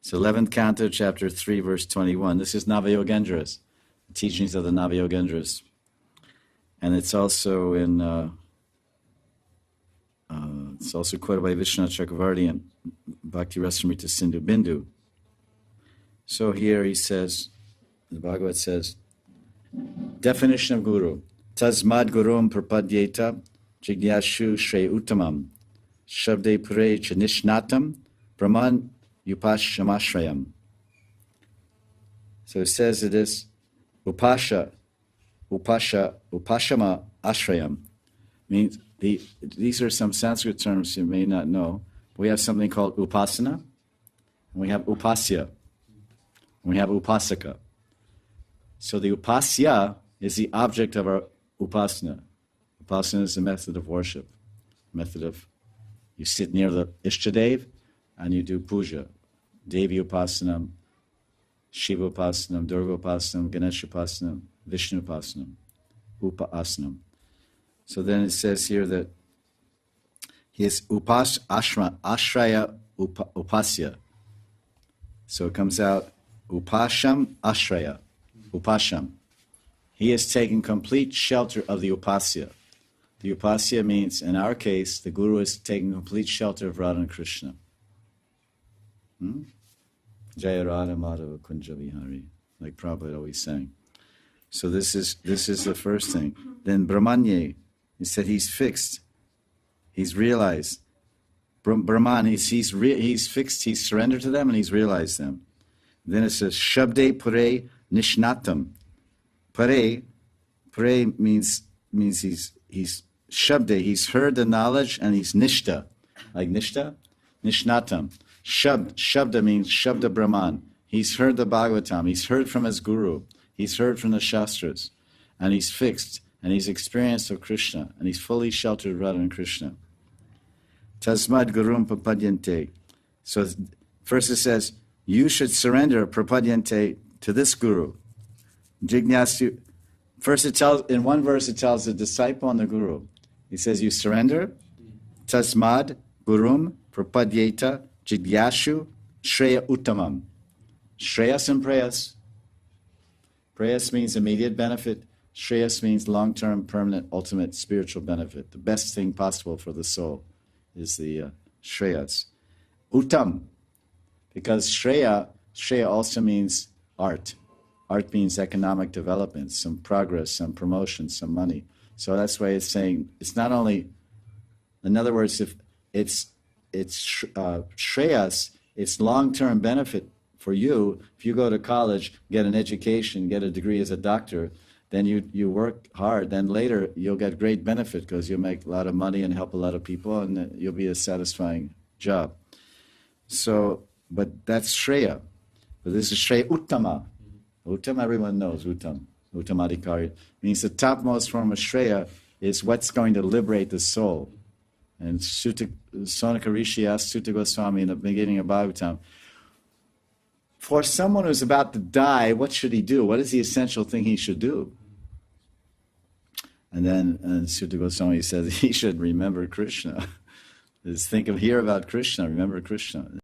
It's 11th canto, chapter 3, verse 21. This is Navayogendras, the teachings of the Navayogendras. And it's also it's also quoted by Vishwanath Chakravarti and Bhakti Rasamrita Sindhu Bindu. So here he says, the Bhagavad says, definition of Guru. Tasmad Gurum Prapadyeta Jigyashu Shrey Uttamam Shabde Pure Chanishnatam Brahman Upashamashrayam. So it says it is Upashama Ashrayam. Means these are some Sanskrit terms you may not know. We have something called Upasana, and we have Upasya, and we have Upasaka. So the Upasya is the object of our Upasana. Upasana is the method of worship, method of, you sit near the Ishtadev and you do puja. Devi Upasanam, Shiva Upasanam, Durga Upasanam, Ganesha Upasanam, Vishnu Upasanam, Upasanam. So then it says here that he is Ashraya Upasya. So it comes out Upasham Ashraya. Upasham. He is taking complete shelter of the Upasya. The Upasya means, in our case, the Guru is taking complete shelter of Radha and Krishna. Jaya Radha Madhava Kunja Vihari, like Prabhupada always sang. So this is the first thing. Then Brahmanye, he said he's fixed. He's realized. Brahman, he's fixed, he's surrendered to them and he's realized them. Then it says, Shabde Pure Nishnatam. Pare means he's Shabde, he's heard the knowledge and he's Nishta. Like Nishta? Nishnatam. Shabda means Shabda Brahman. He's heard the Bhagavatam, he's heard from his Guru, he's heard from the Shastras, and he's fixed, and he's experienced of Krishna, and he's fully sheltered Radha and Krishna. Tasmad Gurum Prapadyante. So first it says, you should surrender Prapadyante to this Guru. Jignasu. First it tells, in one verse it tells the disciple and the Guru. He says, you surrender. Tasmad Gurum Prapadyeta Jigyashu Shreya Uttamam. Shreyas and Prayas. Prayas means immediate benefit. Shreyas means long-term, permanent, ultimate spiritual benefit. The best thing possible for the soul is the Shreyas. Uttam, because Shreya also means art. Art means economic development, some progress, some promotion, some money. So that's why it's saying, it's not only, in other words, if it's Shreyas, it's long-term benefit for you. If you go to college, get an education, get a degree as a doctor, then you work hard, then later you'll get great benefit because you'll make a lot of money and help a lot of people and you'll be a satisfying job. So, but that's Shreya. But this is Shreya Uttama. Uttam, everyone knows Uttam. Uttamadikari means the topmost form of Shreya is what's going to liberate the soul. And Sonaka Rishi asked Sutta Goswami in the beginning of Bhagavatam, for someone who's about to die, what should he do? What is the essential thing he should do? And then Sutta Goswami says he should remember Krishna. Just hear about Krishna, remember Krishna.